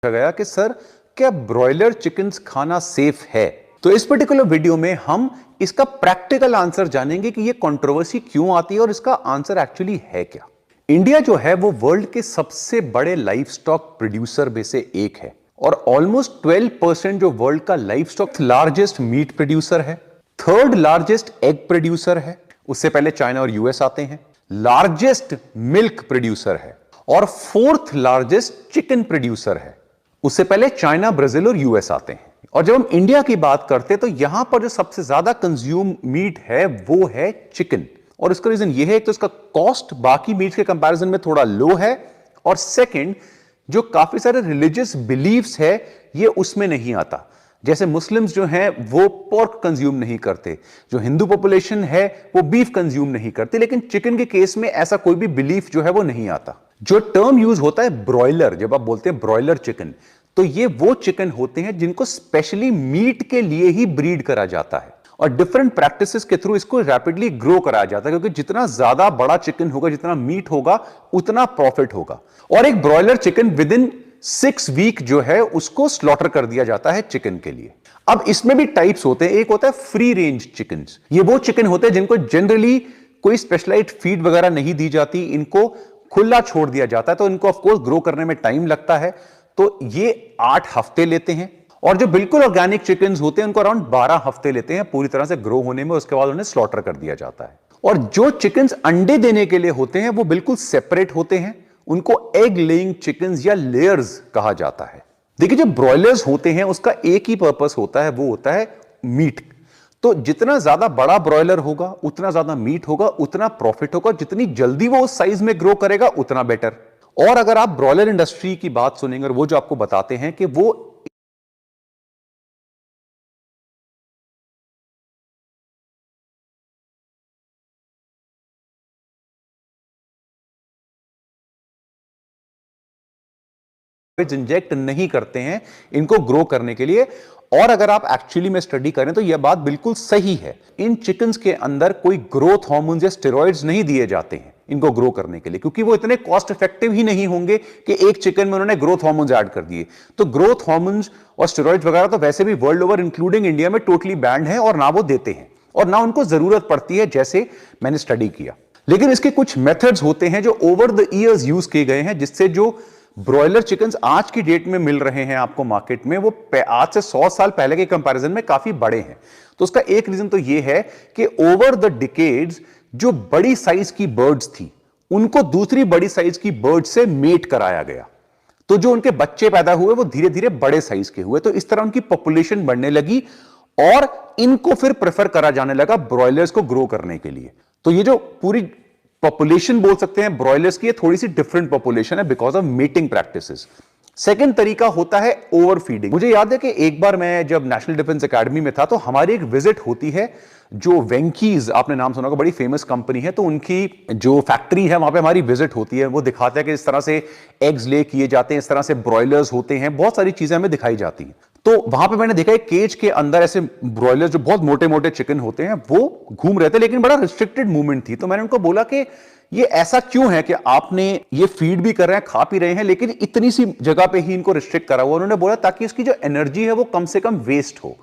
गया कि सर क्या ब्रॉयलर चिकन्स खाना सेफ है। तो इस पर्टिकुलर वीडियो में हम इसका प्रैक्टिकल आंसर जानेंगे कि ये कंट्रोवर्सी क्यों आती है और इसका आंसर एक्चुअली है क्या। इंडिया जो है वो वर्ल्ड के सबसे बड़े लाइफ स्टॉक प्रोड्यूसर में से एक है और ऑलमोस्ट 12% जो वर्ल्ड का livestock largest meat producer है, थर्ड लार्जेस्ट एग प्रोड्यूसर है, उससे पहले चाइना और यूएस आते हैं, लार्जेस्ट मिल्क प्रोड्यूसर है और फोर्थ लार्जेस्ट चिकन प्रोड्यूसर है, उससे पहले चाइना, ब्राजील और यूएस आते हैं। और जब हम इंडिया की बात करते हैं तो यहां पर जो सबसे ज्यादा कंज्यूम मीट है वो है चिकन। और इसका रीजन ये है कि तो इसका कॉस्ट बाकी मीट के कंपैरिजन में थोड़ा लो है और सेकंड जो काफी सारे रिलीजियस बिलीव्स है ये उसमें नहीं आता। जैसे मुस्लिम्स जो हैं वो पोर्क कंज्यूम नहीं करते, जो हिंदू पॉपुलेशन है वो बीफ कंज्यूम नहीं करते, लेकिन चिकन के केस में ऐसा कोई भी बिलीफ जो है वो नहीं आता। जो टर्म यूज होता है ब्रॉयलर, जब आप बोलते हैं ब्रॉयलर चिकन, तो ये वो चिकन होते हैं जिनको स्पेशली मीट के लिए ही ब्रीड करा जाता है और डिफरेंट प्रैक्टिसेस के थ्रू इसको रैपिडली ग्रो कराया जाता है, क्योंकि जितना ज्यादा बड़ा चिकन होगा, जितना मीट होगा, उतना प्रॉफिट होगा। और एक broiler chicken within 6 week जो है उसको स्लॉटर कर दिया जाता है चिकन के लिए। अब इसमें भी टाइप्स होते हैं। एक होता है फ्री रेंज चिकन। ये वो चिकन होते हैं जिनको जनरली कोई स्पेशलाइज्ड फीड वगैरह नहीं दी जाती, इनको खुला छोड़ दिया जाता है, तो इनको ऑफकोर्स ग्रो करने में टाइम लगता है, तो ये 8 हफ्ते लेते हैं। और जो बिल्कुल ऑर्गेनिक चिकन होते हैं उनको अराउंड 12 हफ्ते लेते हैं पूरी तरह से ग्रो होने में, उसके बाद उन्हें स्लॉटर कर दिया जाता है। और जो चिकन अंडे देने के लिए होते हैं वो बिल्कुल सेपरेट होते हैं, उनको एग लेइंग चिकन्स या लेयर्स कहा जाता है। देखिए जो ब्रॉयलर्स होते हैं उसका एक ही पर्पस होता है, वो होता है मीट। तो जितना ज्यादा बड़ा ब्रॉयलर होगा उतना ज्यादा मीट होगा, उतना प्रॉफिट होगा, जितनी जल्दी वो उस साइज में ग्रो करेगा उतना बेटर। और अगर आप ब्रॉयलर इंडस्ट्री की बात सुनेंगे और वो जो आपको बताते हैं कि वो इंजेक्ट नहीं करते हैं इनको ग्रो करने के लिए। और अगर आप एक्चुअली में स्टडी करें तो यह बात बिल्कुल सही है। इन चिकन्स के अंदर कोई ग्रोथ हार्मोन्स या स्टेरॉइड्स नहीं दिए जाते हैं इनको ग्रो करने के लिए, क्योंकि वो इतने कॉस्ट इफेक्टिव ही नहीं होंगे कि एक चिकन में उन्होंने ग्रोथ हार्मोन्स ऐड कर दिए। तो ग्रोथ हार्मोन्स और स्टेरॉइड्स वगैरह तो वैसे भी वर्ल्ड ओवर इंक्लूडिंग इंडिया में टोटली बैंड है और ना वो देते हैं और ना उनको जरूरत पड़ती है, जैसे मैंने स्टडी किया। लेकिन इसके कुछ मेथड्स होते हैं जो ओवर द ईयर्स यूज किए गए हैं, जिससे जो ब्रॉयलर चिकन्स आज की डेट में मिल रहे हैं आपको मार्केट में, वो आज से 100 साल पहले के कंपैरिजन में काफी बड़े हैं। तो उसका एक रीजन तो ये है कि ओवर द डिकेड्स जो बड़ी साइज की बर्ड्स थी उनको दूसरी बड़ी साइज की बर्ड से मेट कराया गया, तो जो उनके बच्चे पैदा हुए वो धीरे धीरे बड़े साइज के हुए, तो इस तरह उनकी पॉपुलेशन बढ़ने लगी और इनको फिर प्रेफर करा जाने लगा ब्रॉयलर्स को ग्रो करने के लिए। तो ये जो पूरी पॉपुलेशन बोल सकते हैं ब्रॉयलर्स की, थोड़ी सी डिफरेंट पॉपुलेशन है because of meeting practices. Second तरीका होता है ओवर फीडिंग। मुझे याद है कि एक बार मैं जब नेशनल डिफेंस एकेडमी में था तो हमारी एक विजिट होती है, जो वेंकीज, आपने नाम सुना होगा, बड़ी फेमस कंपनी है, तो उनकी जो फैक्ट्री है वहां पे हमारी विजिट होती है। वो दिखाते हैं कि इस तरह से एग्स ले किए जाते हैं, इस तरह से ब्रॉयलर्स होते हैं, बहुत सारी चीजें हमें दिखाई जाती हैं। तो वहां पे मैंने देखा एक केज के अंदर ऐसे ब्रॉयलर जो बहुत मोटे मोटे चिकन होते हैं वो घूम रहे थे, लेकिन बड़ा रिस्ट्रिक्टेड मूवमेंट थी। तो मैंने उनको बोला कि ये ऐसा क्यों है कि आपने ये फीड भी कर रहे हैं, खा पी रहे हैं, लेकिन इतनी सी जगह पे ही इनको रिस्ट्रिक्ट करा हुआ। उन्होंने बोला ताकि इसकी जो एनर्जी है वो कम से कम वेस्ट हो,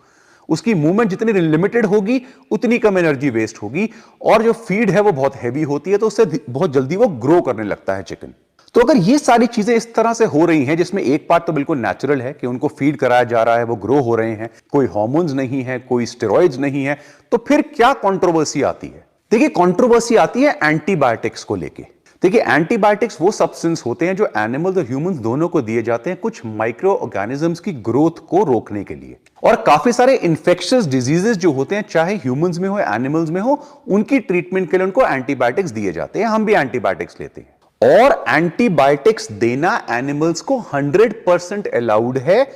उसकी मूवमेंट जितनी लिमिटेड होगी उतनी कम एनर्जी वेस्ट होगी, और जो फीड है वो बहुत हैवी होती है तो उससे बहुत जल्दी वो ग्रो करने लगता है चिकन। तो अगर ये सारी चीजें इस तरह से हो रही हैं, जिसमें एक पार्ट तो बिल्कुल नेचुरल है कि उनको फीड कराया जा रहा है, वो ग्रो हो रहे हैं, कोई हार्मोन्स नहीं है, कोई स्टेरॉइड्स नहीं है, तो फिर क्या कंट्रोवर्सी आती है? देखिए कंट्रोवर्सी आती है एंटीबायोटिक्स को लेके। देखिए एंटीबायोटिक्स वो सब्सटेंस होते हैं जो एनिमल्स और ह्यूमंस दोनों को दिए जाते हैं कुछ माइक्रो ऑर्गेनिजम्स की ग्रोथ को रोकने के लिए। और काफी सारे इन्फेक्शियस डिजीजेस जो होते हैं, चाहे ह्यूमंस में हो एनिमल्स में हो, उनकी ट्रीटमेंट के लिए उनको एंटीबायोटिक्स दिए जाते हैं। हम भी एंटीबायोटिक्स लेते हैं और एंटीबायोटिक्स देना एनिमल्स को 100% अलाउड है।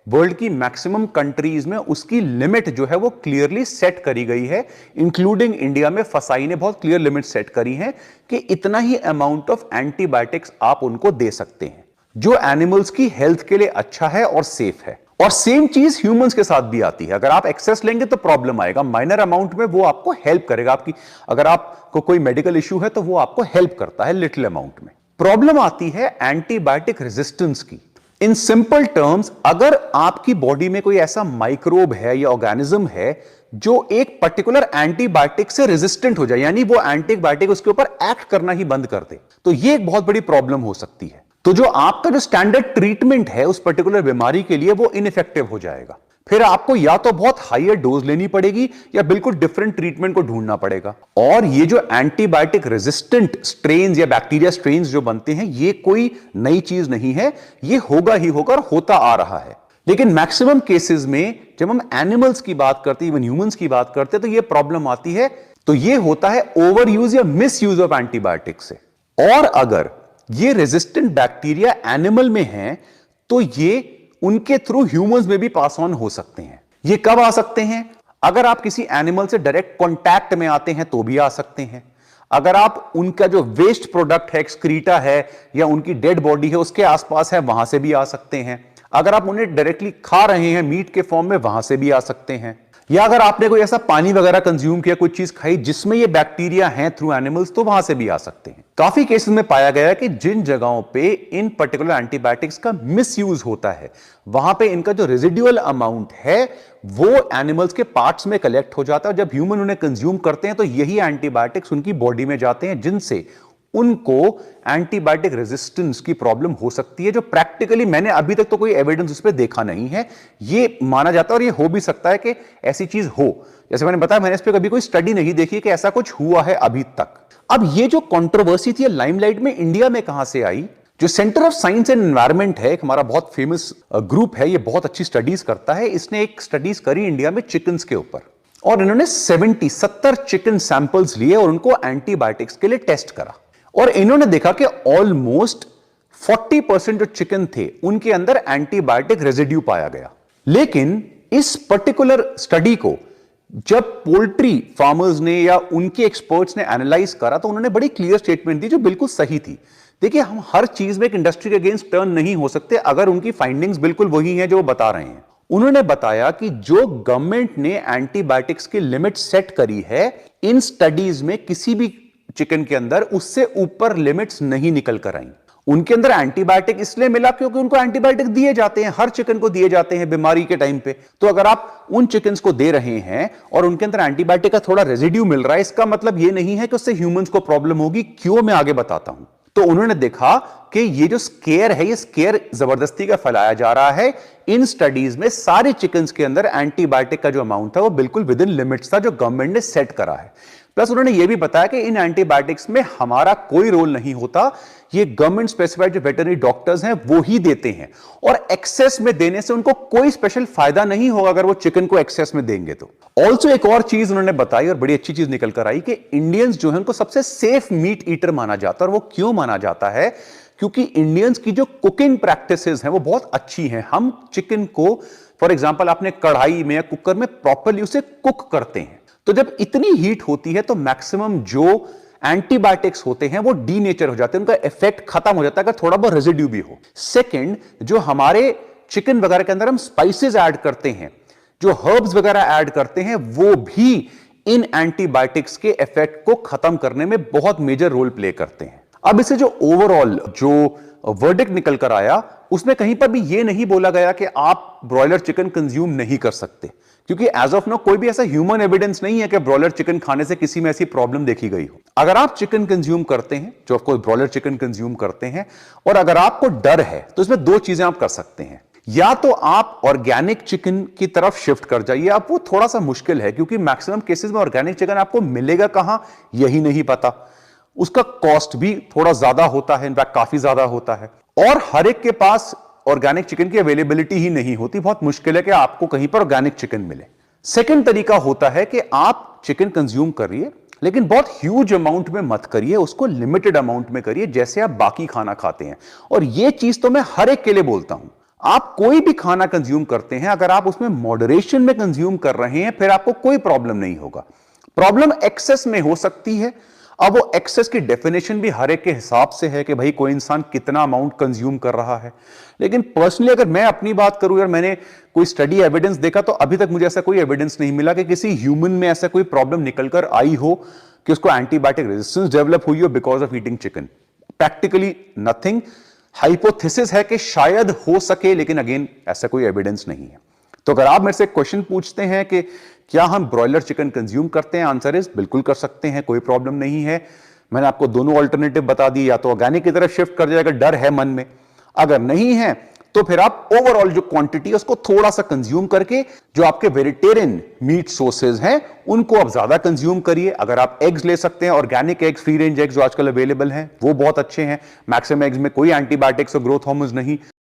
वर्ल्ड की मैक्सिमम कंट्रीज में उसकी लिमिट जो है वो क्लियरली सेट करी गई है, इंक्लूडिंग इंडिया में फसाई ने बहुत क्लियर लिमिट सेट करी है कि इतना ही अमाउंट ऑफ एंटीबायोटिक्स आप उनको दे सकते हैं जो एनिमल्स की हेल्थ के लिए अच्छा है और सेफ है। और सेम चीज ह्यूमंस के साथ भी आती है। अगर आप एक्सेस लेंगे तो प्रॉब्लम आएगा, माइनर अमाउंट में वो आपको हेल्प करेगा। आपकी अगर आपको कोई मेडिकल इश्यू है तो वो आपको हेल्प करता है लिटिल अमाउंट में। प्रॉब्लम आती है एंटीबायोटिक रेजिस्टेंस की। इन सिंपल टर्म्स, अगर आपकी बॉडी में कोई ऐसा माइक्रोब है या ऑर्गेनिज्म है जो एक पर्टिकुलर एंटीबायोटिक से रेजिस्टेंट हो जाए, यानी वो एंटीबायोटिक उसके ऊपर एक्ट करना ही बंद कर दे, तो ये एक बहुत बड़ी प्रॉब्लम हो सकती है। तो जो आपका जो स्टैंडर्ड ट्रीटमेंट है उस पर्टिकुलर बीमारी के लिए, वो इनइफेक्टिव हो जाएगा। फिर आपको या तो बहुत हायर डोज लेनी पड़ेगी या बिल्कुल डिफरेंट ट्रीटमेंट को ढूंढना पड़ेगा। और ये जो एंटीबायोटिक रेजिस्टेंट स्ट्रेन्स या बैक्टीरिया स्ट्रेन्स जो बनते हैं, ये कोई नई चीज नहीं है, ये होगा ही होगा और होता आ रहा है। लेकिन मैक्सिमम केसेस में जब हम एनिमल्स की बात करते हैं, इवन ह्यूमंस की बात करते हैं, तो ये प्रॉब्लम आती है। तो ये होता है ओवर यूज या मिस यूज ऑफ एंटीबायोटिक से। और अगर ये रेजिस्टेंट बैक्टीरिया एनिमल में है तो ये उनके थ्रू ह्यूमंस में भी पास ऑन हो सकते हैं। ये कब आ सकते हैं? अगर आप किसी एनिमल से डायरेक्ट कांटेक्ट में आते हैं तो भी आ सकते हैं। अगर आप उनका जो वेस्ट प्रोडक्ट है, एक्सक्रीटा है या उनकी डेड बॉडी है, उसके आसपास है, वहां से भी आ सकते हैं। अगर आप उन्हें डायरेक्टली खा रहे हैं मीट के फॉर्म में, वहां से भी आ सकते हैं। या अगर आपने कोई ऐसा पानी वगैरह कंज्यूम किया, कोई चीज खाई जिसमें ये बैक्टीरिया हैं थ्रू एनिमल्स, तो वहां से भी आ सकते हैं। काफी केसेस में पाया गया है कि जिन जगहों पे इन पर्टिकुलर एंटीबायोटिक्स का मिसयूज होता है, वहां पे इनका जो रेजिडुअल अमाउंट है वो एनिमल्स के पार्ट्स में कलेक्ट हो जाता है। जब ह्यूमन उन्हें कंज्यूम करते हैं तो यही एंटीबायोटिक्स उनकी बॉडी में जाते हैं, जिनसे उनको एंटीबायोटिक रेजिस्टेंस की प्रॉब्लम हो सकती है, जो प्रैक्टिकली मैंने अभी तक तो कोई एविडेंस उस पर देखा नहीं है। ये माना जाता है और ये हो भी सकता है कि ऐसी चीज हो। जैसे मैंने बताया, मैंने इस पर कभी कोई स्टडी नहीं देखी कि ऐसा कुछ हुआ है अभी तक। अब ये जो कंट्रोवर्सी थी लाइमलाइट में इंडिया में कहां से आई? जो centre of science and environment है, एक हमारा बहुत फेमस ग्रुप है, ये बहुत अच्छी स्टडीज करता है। इसने एक स्टडीज करी इंडिया में चिकन्स के ऊपर, और इन्होंने 70 चिकन सैंपल्स लिए और उनको एंटीबायोटिक्स के लिए टेस्ट करा। और इन्होंने देखा कि ऑलमोस्ट 40% जो चिकन थे उनके अंदर एंटीबायोटिक रेजिड्यू पाया गया। लेकिन इस पर्टिकुलर स्टडी को जब पोल्ट्री फार्मर्स ने या उनके एक्सपर्ट्स ने एनालाइज करा, तो उन्होंने बड़ी क्लियर स्टेटमेंट दी जो बिल्कुल सही थी। देखिए, हम हर चीज में एक इंडस्ट्री के अगेंस्ट टर्न नहीं हो सकते अगर उनकी फाइंडिंग्स बिल्कुल वही हैं जो वो बता रहे हैं। उन्होंने बताया कि जो गवर्नमेंट ने एंटीबायोटिक्स की लिमिट सेट करी है, इन स्टडीज में किसी भी चिकन के अंदर उससे ऊपर लिमिट्स नहीं निकल कर आई। उनके अंदर एंटीबायोटिक इसलिए मिला क्योंकि उनको एंटीबायोटिक दिए जाते हैं, हर चिकन को दिए जाते हैं बीमारी के टाइम पे। तो अगर आप उन चिकन्स को दे रहे हैं और उनके अंदर एंटीबायोटिक का थोड़ा रेजिड्यू मिल रहा है, इसका मतलब यह नहीं है कि उससे ह्यूमंस को प्रॉब्लम होगी। क्यों, मैं आगे बताता हूं। तो उन्होंने देखा कि ये जो स्केयर है, ये स्केयर जबरदस्ती का फैलाया जा रहा है। इन स्टडीज में सारे चिकन्स के अंदर एंटीबायोटिक का जो अमाउंट था वो बिल्कुल विद इन लिमिट्स था जो गवर्नमेंट ने सेट करा है। प्लस उन्होंने ये भी बताया कि इन एंटीबायोटिक्स में हमारा कोई रोल नहीं होता, ये गवर्नमेंट स्पेसिफाइड जो वेटरनरी डॉक्टर्स हैं वो ही देते हैं, और एक्सेस में देने से उनको कोई स्पेशल फायदा नहीं होगा अगर वो चिकन को एक्सेस में देंगे तो। ऑल्सो एक और चीज उन्होंने बताई और बड़ी अच्छी चीज निकल कर आई कि इंडियंस जो है उनको सबसे सेफ मीट ईटर माना जाता है। और वो क्यों माना जाता है? क्योंकि इंडियंस की जो कुकिंग प्रैक्टिसेस हैं वो बहुत अच्छी हैं। हम चिकन को फॉर एग्जांपल अपने कढ़ाई में या कुकर में प्रॉपर्ली उसे कुक करते हैं। तो जब इतनी हीट होती है तो मैक्सिमम जो एंटीबायोटिक्स होते हैं वो डीनेचर हो जाते हैं, उनका इफेक्ट खत्म हो जाता है अगर थोड़ा बहुत रेजिड्यू भी हो। सेकंड, जो हमारे चिकन वगैरह के अंदर हम स्पाइसेस ऐड करते हैं, जो हर्ब्स वगैरह ऐड करते हैं, वो भी इन एंटीबायोटिक्स के इफेक्ट को खत्म करने में बहुत मेजर रोल प्ले करते हैं। अब इसे जो ओवरऑल जो वर्डिक्ट निकल कर आया, उसमें कहीं पर भी यह नहीं बोला गया कि आप ब्रॉयलर चिकन कंज्यूम नहीं कर सकते, क्योंकि एज ऑफ नाउ कोई भी ऐसा ह्यूमन एविडेंस नहीं है कि ब्रॉयलर चिकन खाने से किसी में ऐसी प्रॉब्लम देखी गई हो। अगर आप चिकन कंज्यूम करते हैं, जो ऑफकोर्स ब्रॉयलर चिकन कंज्यूम करते हैं, और अगर आपको डर है, तो इसमें दो चीजें आप कर सकते हैं। या तो आप ऑर्गेनिक चिकन की तरफ शिफ्ट कर जाइए। अब वो थोड़ा सा मुश्किल है क्योंकि मैक्सिमम केसेस में ऑर्गेनिक चिकन आपको मिलेगा कहां यही नहीं पता, उसका कॉस्ट भी थोड़ा ज्यादा होता है, इनफैक्ट काफी ज्यादा होता है, और हर एक के पास ऑर्गेनिक चिकन की अवेलेबिलिटी ही नहीं होती। बहुत मुश्किल है कि आपको कहीं पर ऑर्गेनिक चिकन मिले। सेकंड तरीका होता है कि आप चिकन कंज्यूम करिए, लेकिन बहुत ह्यूज अमाउंट में मत करिए, उसको लिमिटेड अमाउंट में करिए जैसे आप बाकी खाना खाते हैं। और यह चीज तो मैं हर एक के लिए बोलता हूं। आप कोई भी खाना कंज्यूम करते हैं, अगर आप उसमें मॉडरेशन में कंज्यूम कर रहे हैं, फिर आपको कोई प्रॉब्लम नहीं होगा। प्रॉब्लम एक्सेस में हो सकती है। अब वो एक्सेस की डेफिनेशन भी हर एक के हिसाब से है कि भाई कोई इंसान कितना अमाउंट कंज्यूम कर रहा है। लेकिन पर्सनली अगर मैं अपनी बात करूं यार, मैंने कोई स्टडी एविडेंस देखा तो अभी तक मुझे ऐसा कोई एविडेंस नहीं मिला कि किसी ह्यूमन में ऐसा कोई प्रॉब्लम निकलकर आई हो कि उसको एंटीबायोटिक रेजिस्टेंस डेवलप हुई हो because of eating chicken. Practically nothing. Hypothesis है कि शायद हो सके, लेकिन अगेन ऐसा कोई एविडेंस नहीं है। तो अगर आप मेरे से क्वेश्चन पूछते हैं कि क्या हम ब्रॉयलर चिकन कंज्यूम करते हैं, आंसर इज बिल्कुल कर सकते हैं, कोई प्रॉब्लम नहीं है। मैंने आपको दोनों ऑल्टरनेटिव बता दी, या तो ऑर्गेनिक की तरफ शिफ्ट कर जाएगा, डर है मन में। अगर नहीं है तो फिर आप ओवरऑल जो क्वांटिटी है उसको थोड़ा सा कंज्यूम करके जो आपके वेजिटेरियन मीट सोर्सेज हैं उनको आप ज्यादा कंज्यूम करिए। अगर आप एग्स ले सकते हैं, organic eggs, free range eggs जो आजकल अवेलेबल हैं वो बहुत अच्छे हैं। मैक्सिमम एग्स में कोई एंटीबायोटिक्स और ग्रोथ हार्मोन्स नहीं।